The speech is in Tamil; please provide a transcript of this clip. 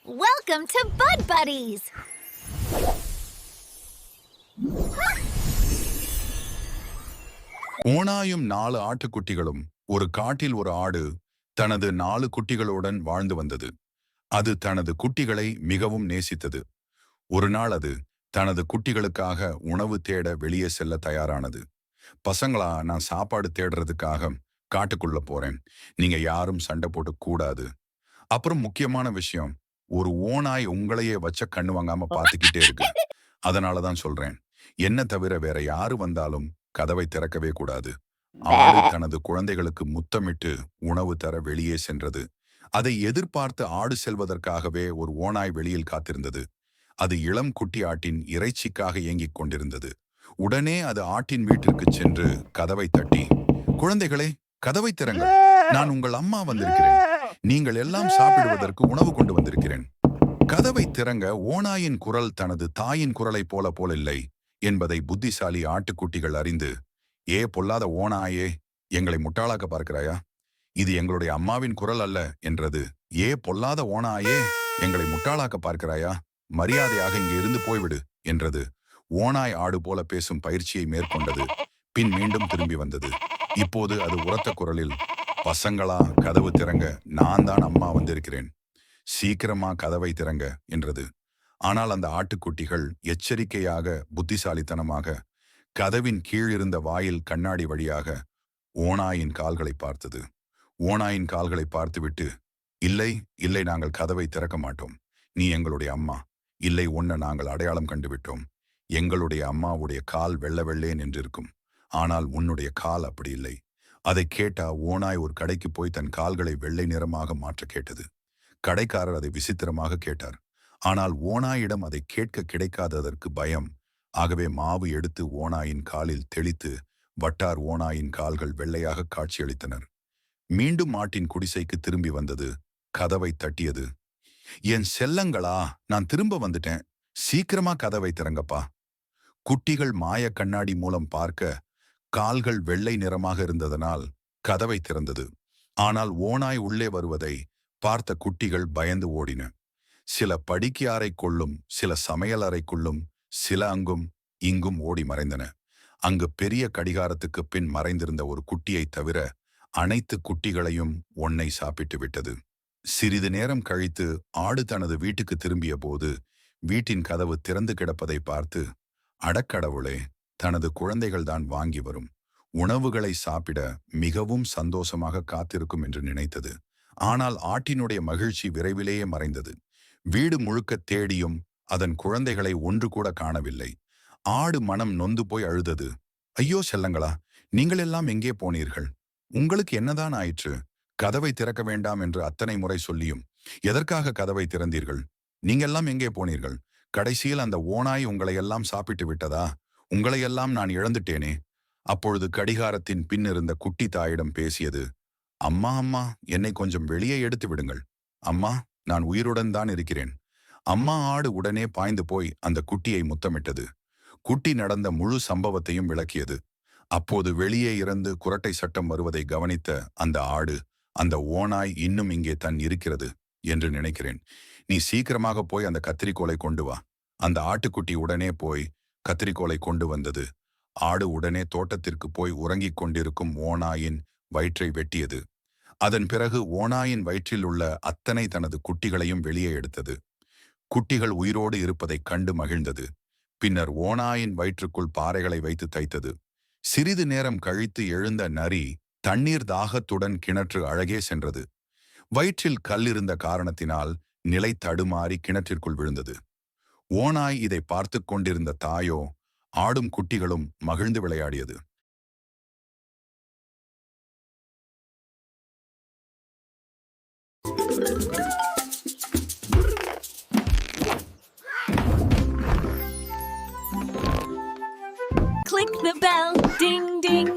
Welcome to Bud Buddies! ஓநாயும் 4 ஆட்டுக்குட்டிகளும் ஒரு காட்டில் ஒரு ஆடு தனது 4 குட்டிகளுடன் வாழ்ந்து வந்தது. அது தனது குட்டிகளை மிகவும் நேசித்தது. ஒரு நாள் அது தனது குட்டிகளுக்காக உணவு தேட வெளியே செல்ல தயாரானது. பசங்களா, நான் சாப்பாடு தேடுறதுக்காக காட்டுக்குள்ள போறேன். நீங்க யாரும் சண்டை போட்டு கூடாது. அப்புறம் முக்கியமான விஷயம், ஒரு ஓநாய் உங்களையே வச்ச கண்ணு வாங்காம பார்த்துக்கிட்டே இருக்கு. அதனாலதான் சொல்றேன், என்ன தவிர வேற யாரு வந்தாலும் கதவை திறக்கவே கூடாது. ஆடு தனது குழந்தைகளுக்கு முத்தமிட்டு உணவு தர வெளியே சென்றது. அதை எதிர்பார்த்து ஆடு செல்வதற்காகவே ஒரு ஓநாய் வெளியில் காத்திருந்தது. அது இளம் குட்டி ஆட்டின் இறைச்சிக்காக ஏங்கிக் கொண்டிருந்தது. உடனே அது ஆட்டின் வீட்டிற்கு சென்று கதவை தட்டி, குழந்தைகளே, கதவை திறங்கள். நான் உங்கள் அம்மா வந்திருக்கிறேன். நீங்கள் எல்லாம் சாப்பிடுவதற்கு உணவு கொண்டு வந்திருக்கிறேன். கதவை திறங்க. ஓநாயின் குரல் தனது தாயின் குரலைப் போலில்லை என்பதை புத்திசாலி ஆட்டுக்குட்டிகள் அறிந்து, ஏ பொல்லாத ஓநாயே, எங்களை முட்டாளாக்க பார்க்கிறாயா? இது எங்களுடைய அம்மாவின் குரல் அல்ல என்றது. ஏ பொல்லாத ஓநாயே, எங்களை முட்டாளாக்க பார்க்கிறாயா? மரியாதையாக இங்கே இருந்து போய்விடு என்றது. ஓநாய் ஆடு போல பேசும் பயிற்சியை மேற்கொண்டது. பின் மீண்டும் திரும்பி வந்தது. இப்போது அது உரத்த குரலில், பசங்களா, கதவு திறங்க. நான் தான் அம்மா வந்திருக்கிறேன். சீக்கிரமா கதவை திறங்க என்றது. ஆனால் அந்த ஆட்டுக்குட்டிகள் எச்சரிக்கையாக, புத்திசாலித்தனமாக கதவின் கீழ் இருந்த வாயில் கண்ணாடி வழியாக ஓநாயின் கால்களை பார்த்தது. ஓநாயின் கால்களை பார்த்துவிட்டு, இல்லை இல்லை, நாங்கள் கதவை திறக்க மாட்டோம். நீ எங்களுடைய அம்மா. இல்லை, உன்னை நாங்கள் அடையாளம் கண்டுவிட்டோம். எங்களுடைய அம்மாவுடைய கால் வெள்ளை வெள்ளேன் என்றிருக்கும். ஆனால் உன்னுடைய கால் அப்படி இல்லை. அதை கேட்டா ஓநாய் ஒரு கடைக்கு போய் தன் கால்களை வெள்ளை நிறமாக மாற்ற கேட்டது. கடைக்காரர் அதை விசித்திரமாக கேட்டார். ஆனால் ஓநாயிடம் அதை கேட்க கிடைக்காததற்கு பயம். ஆகவே மாவு எடுத்து ஓநாயின் காலில் தெளித்து வட்டார். ஓநாயின் கால்கள் வெள்ளையாக காட்சியளித்தனர். மீண்டும் மாட்டின் குடிசைக்கு திரும்பி வந்தது. கதவை தட்டியது. என் செல்லங்களா, நான் திரும்ப வந்துட்டேன். சீக்கிரமா கதவை திறங்கப்பா. குட்டிகள் மாய கண்ணாடி மூலம் பார்க்க கால்கள் வெள்ளை நிறமாக இருந்ததனால் கதவை திறந்தது. ஆனால் ஓநாய் உள்ளே வருவதை பார்த்த குட்டிகள் பயந்து ஓடின. சில படிக்கு அறைக்குள்ளும், சில சமையல் அறைக்குள்ளும், சில அங்கும் இங்கும் ஓடி மறைந்தன. அங்கு பெரிய கடிகாரத்துக்கு பின் மறைந்திருந்த ஒரு குட்டியை தவிர அனைத்து குட்டிகளையும் ஒன்னை சாப்பிட்டு விட்டது. சிறிது நேரம் கழித்து ஆடு தனது வீட்டுக்கு திரும்பிய போது வீட்டின் கதவு திறந்து கிடப்பதை பார்த்து, அடக்கடவுளே, தனது குழந்தைகள்தான் வாங்கி வரும் உணவுகளை சாப்பிட மிகவும் சந்தோஷமாக காத்திருக்கும் என்று நினைத்தது. ஆனால் ஆட்டினுடைய மகிழ்ச்சி விரைவிலேயே மறைந்தது. வீடு முழுக்க தேடியும் அதன் குழந்தைகளை ஒன்று கூட காணவில்லை. ஆடு மனம் நொந்து போய் அழுதது. ஐயோ செல்லங்களா, நீங்கள் எல்லாம் எங்கே போனீர்கள்? உங்களுக்கு என்னதான் ஆயிற்று? கதவை திறக்க வேண்டாம் என்று அத்தனை முறை சொல்லியும் எதற்காக கதவை திறந்தீர்கள்? நீங்கெல்லாம் எங்கே போனீர்கள்? கடைசியில் அந்த ஓநாய் உங்களை எல்லாம் சாப்பிட்டு விட்டதா? உங்களையெல்லாம் நான் இழந்துட்டேனே. அப்பொழுது கடிகாரத்தின் பின் இருந்த குட்டி தாயிடம் பேசியது. அம்மா அம்மா, என்னை கொஞ்சம் வெளியே எடுத்து விடுங்கள். அம்மா, நான் உயிருடன் தான் இருக்கிறேன். அம்மா ஆடு உடனே பாய்ந்து போய் அந்த குட்டியை முத்தமிட்டது. குட்டி நடந்த முழு சம்பவத்தையும் விளக்கியது. அப்போது வெளியே இருந்து குரட்டை சட்டம் வருவதை கவனித்த அந்த ஆடு, அந்த ஓநாய் இன்னும் இங்கே தான் இருக்கிறது என்று நினைக்கிறேன். நீ சீக்கிரமாக போய் அந்த கத்திரிக்கோலை கொண்டு வா. அந்த ஆட்டுக்குட்டி உடனே போய் கத்திரிக்கோலை கொண்டு வந்தது. ஆடு உடனே தோட்டத்திற்கு போய் உறங்கிக் கொண்டிருக்கும் ஓநாயின் வயிற்றை வெட்டியது. அதன் பிறகு ஓநாயின் வயிற்றில் உள்ள அத்தனை தனது குட்டிகளையும் வெளியே எடுத்தது. குட்டிகள் உயிரோடு இருப்பதைக் கண்டு மகிழ்ந்தது. பின்னர் ஓநாயின் வயிற்றுக்குள் பாறைகளை வைத்து தைத்தது. சிறிது நேரம் கழித்து எழுந்த நரி தண்ணீர் தாகத்துடன் கிணற்று அழகே சென்றது. வயிற்றில் கல் இருந்த காரணத்தினால் நிலை தடுமாறி கிணற்றிற்குள் விழுந்தது. ஓநாய் இதை பார்த்து கொண்டிருந்த தாயோ ஆடும் குட்டிகளும் மகிழ்ந்து விளையாடியது. Click the bell, ding ding!